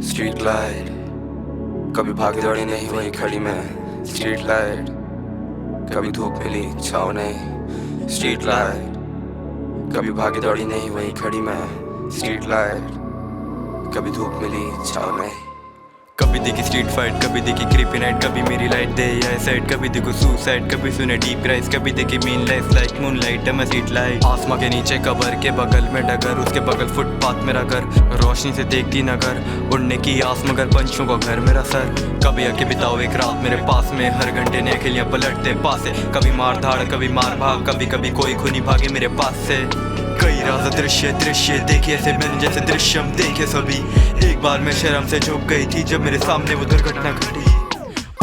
Street light कभी भागी दौड़ी नहीं वही खड़ी मैं। स्ट्रीट लाइट कभी धूप मिली छाँव नहीं। स्ट्रीट लाइट कभी भागी दौड़ी नहीं वही खड़ी मैं। स्ट्रीट लाइट कभी धूप मिली छाँव नहीं। कभी देखी स्ट्रीट फाइट, कभी देखी क्रीपी नाइट, कभी मेरी लाइट दे या साइड, कभी देखो सुसाइड, कभी सुने डीप क्राइस, कभी देखी mean life like moon light मैं स्ट्रीट लाइट। आसमां के नीचे कबर के बगल में डगर, उसके बगल फुटपाथ मेरा घर, रोशनी से देखती नगर, उड़ने की आस मगर पंछियों का घर मेरा सर। कभी आके बिताओ एक रात मेरे पास में, हर घंटे नए खिलियां पलटते पासे, कभी मार धाड़ कभी मार भाग, कभी कभी कोई खूनी भागे मेरे पास से। कई राज दृश्य दृश्य देखे ऐसे मैंने जैसे दृश्यम देखे सभी। एक बार मैं शर्म से झुक गई थी जब मेरे सामने वो दुर्घटना घटी।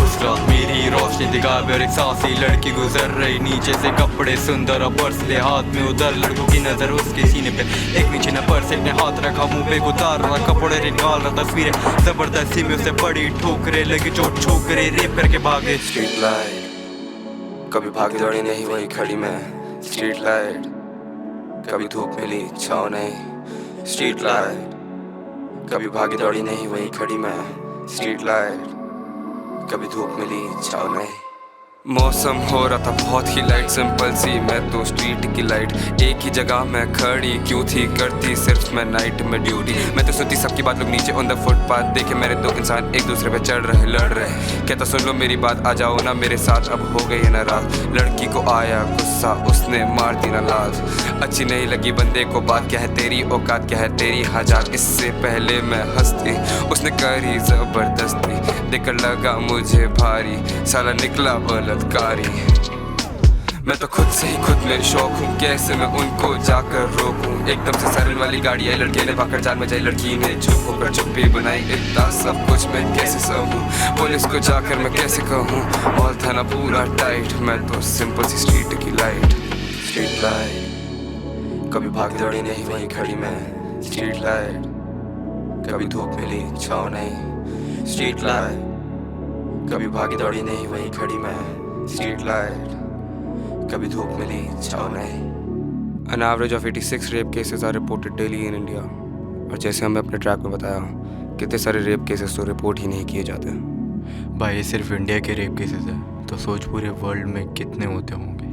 उस रात मेरी रोशनी दिखावे और एक सासी लड़की गुजर रही, नीचे से कपड़े सुंदर और पर्स ले हाथ में उधर, लड़कों की नजर उसके सीने पे, एक नीचे न पर्स एक ने हाथ रखा मुंह पे उतार रहा, कपड़े निकाल रहा, तस्वीरें जबरदस्ती में उसे बड़ी ठोकरे लगी, चोट छोकरे रेप करके भागे। स्ट्रीट लाइट कभी भागी दौड़ी नहीं वही खड़ी मैं। स्ट्रीट लाइट कभी धूप मिली छाँव नहीं। स्ट्रीट लाइट कभी भागी दौड़ी नहीं वही खड़ी मैं। स्ट्रीट लाइट कभी धूप मिली छाँव नहीं। मौसम हो रहा था बहुत ही लाइट, सिंपल सी मैं तो स्ट्रीट की लाइट, एक ही जगह मैं खड़ी क्यों थी, करती सिर्फ मैं नाइट में ड्यूटी। मैं तो सुनती सबकी बात, लोग नीचे ऑन द फुटपाथ देखे मेरे दो इंसान एक दूसरे पे चढ़ रहे लड़ रहे, कहता सुन लो मेरी बात आ जाओ ना मेरे साथ, अब हो गई है नाराज। लड़की को आया गुस्सा उसने मार दी ना लाज, अच्छी नहीं लगी बंदे को बात, क्या है तेरी औकात क्या है तेरी हजार, इससे पहले मैं हंसती उसने करी जबरदस्ती, देखकर लगा मुझे भारी साला निकला बलात्कारी। मैं तो खुद से ही खुद में शौक हूँ, कैसे मैं उनको जाकर रोकूं। एकदम से साइरन वाली गाड़ी आई, लड़के ने भागकर जान में जाई, लड़की ने चुप होकर चुप्पी बनाई, इतना सब कुछ मैं कैसे सहूं, पुलिस को जाकर मैं कैसे कहूँ, मॉल था ना पूरा टाइट, मैं तो सिंपल सी स्ट्रीट की लाइट। स्ट्रीट लाइट कभी भागी दौड़ी नहीं वही खड़ी मैं। स्ट्रीट लाइट कभी धूप मिली छाँव नहीं। स्ट्रीट लाइट कभी भागी दौड़ी नहीं वही खड़ी मैं। स्ट्रीट लाइट कभी धूप मिली छाँव नहीं। An average of 86 rape cases are reported daily in India। और जैसे हमें अपने ट्रैक में बताया, कितने सारे रेप केसेस तो रिपोर्ट ही नहीं किए जाते। भाई ये सिर्फ इंडिया के रेप केसेस है, तो सोच पूरे वर्ल्ड में कितने होते होंगे।